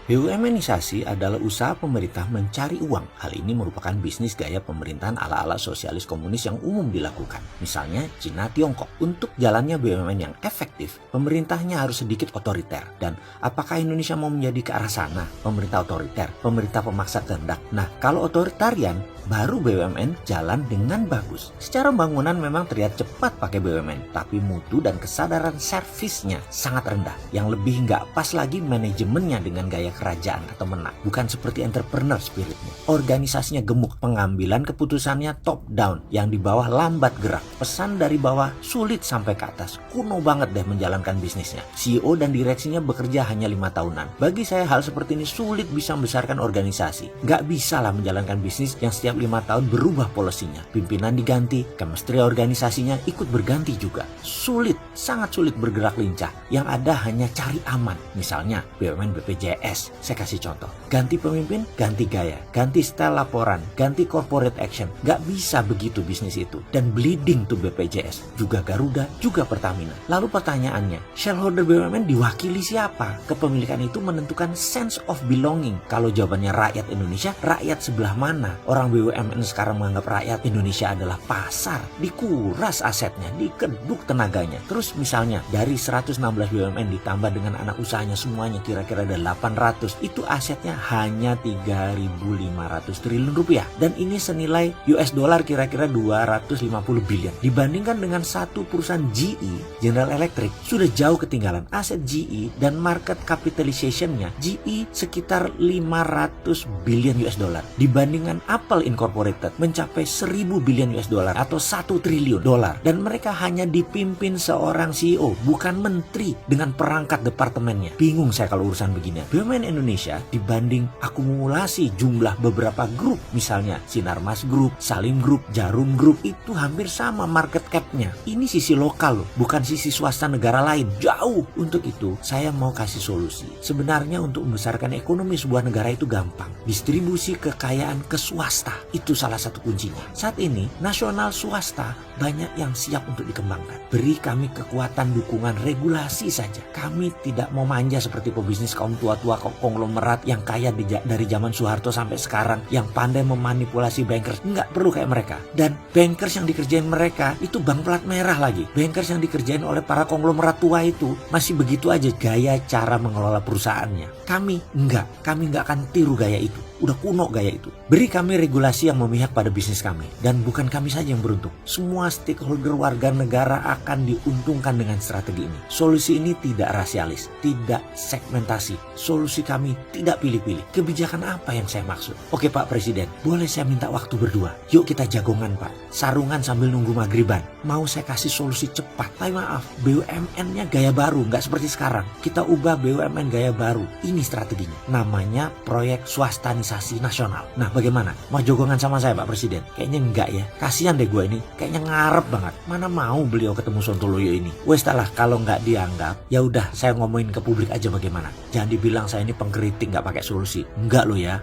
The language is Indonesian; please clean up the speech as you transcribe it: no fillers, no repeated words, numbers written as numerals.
BUMNisasi adalah usaha pemerintah mencari uang. Hal ini merupakan bisnis gaya pemerintahan ala-ala sosialis komunis yang umum dilakukan. Misalnya Cina, Tiongkok. Untuk jalannya BUMN yang efektif, pemerintahnya harus sedikit otoriter. Dan apakah Indonesia mau menjadi ke arah sana? Pemerintah otoriter, pemerintah pemaksa kehendak. Nah, kalau otoritarian, baru BUMN jalan dengan bagus. Secara bangunan memang terlihat cepat pakai BUMN, tapi mutu dan kesadaran servisnya sangat rendah. Yang lebih nggak pas lagi manajemennya dengan gaya kerajaan atau menang. Bukan seperti entrepreneur spiritnya. Organisasinya gemuk, pengambilan keputusannya top down, yang di bawah lambat gerak. Pesan dari bawah sulit sampai ke atas. Kuno banget deh menjalankan bisnisnya. CEO dan direksinya bekerja hanya 5 tahunan. Bagi saya hal seperti ini sulit bisa membesarkan organisasi. Nggak bisa lah menjalankan bisnis yang setiap 5 tahun berubah polisinya. Pimpinan diganti, chemistry organisasinya ikut berganti juga. Sulit, sangat sulit bergerak lincah. Yang ada hanya cari aman. Misalnya BUMN BPJS. Saya kasih contoh. Ganti pemimpin, ganti gaya. Ganti style laporan, ganti corporate action. Nggak bisa begitu bisnis itu. Dan bleeding to BPJS. Juga Garuda, juga Pertamina. Lalu pertanyaannya, shareholder BUMN diwakili siapa? Kepemilikan itu menentukan sense of belonging. Kalau jawabannya rakyat Indonesia, rakyat sebelah mana? Orang BUMN sekarang menganggap rakyat Indonesia adalah pasar. Dikuras asetnya, dikeduk tenaganya. Terus misalnya dari 116 BUMN ditambah dengan anak usahanya semuanya kira-kira ada 800. Itu asetnya hanya 3.500 triliun rupiah. Dan ini senilai US dollar kira-kira 250 billion. Dibandingkan dengan satu perusahaan GE, General Electric, sudah jauh ketinggalan. Aset GE dan market capitalization-nya, GE sekitar 500 billion US dollar. Dibandingkan Apple Incorporated mencapai 1000 billion US dollar atau 1 triliun dolar. Dan mereka hanya dipimpin seorang CEO, bukan menteri dengan perangkat departemennya. Bingung saya kalau urusan begini. BUMN Indonesia dibanding akumulasi jumlah beberapa grup, misalnya Sinarmas Group, Salim Group, Jarum Group, itu hampir sama market cap-nya. Ini sisi lokal loh, bukan sisi swasta negara lain. Jauh. Untuk itu, saya mau kasih solusi. Sebenarnya untuk membesarkan ekonomi sebuah negara itu gampang. Distribusi kekayaan ke swasta. Itu salah satu kuncinya. Saat ini, nasional swasta banyak yang siap untuk dikembangkan. Beri kami kekuatan dukungan regulasi saja. Kami tidak mau manja seperti pebisnis kaum tua-tua konglomerat yang kaya dari zaman Soeharto sampai sekarang, yang pandai memanipulasi bankers. Nggak perlu kayak mereka. Dan bankers yang dikerjain mereka itu bank plat merah lagi. Bankers yang dikerjain oleh para konglomerat tua itu masih begitu aja gaya cara mengelola perusahaannya. Kami nggak akan tiru gaya itu. Udah kuno gaya itu. Beri kami regulasi yang memihak pada bisnis kami. Dan bukan kami saja yang beruntung. Semua stakeholder warga negara akan diuntungkan dengan strategi ini. Solusi ini tidak rasialis, tidak segmentasi. Solusi kami tidak pilih-pilih. Kebijakan apa yang saya maksud? Oke Pak Presiden, boleh saya minta waktu berdua? Yuk kita jagongan Pak. Sarungan sambil nunggu maghriban. Mau saya kasih solusi cepat. Tapi maaf, BUMN-nya gaya baru, nggak seperti sekarang. Kita ubah BUMN gaya baru. Ini strateginya. Namanya proyek swastanisasi nasional. Nah bagaimana? Mau jogongan sama saya Pak Presiden? Kayaknya enggak ya. Kasihan deh gue ini. Kayaknya ngarep banget. Mana mau beliau ketemu Sontoloyo ini. Wes lah, kalau nggak dianggap, ya udah saya ngomongin ke publik aja bagaimana. Jangan dibilang saya ini pengkritik nggak pakai solusi. Enggak loh ya.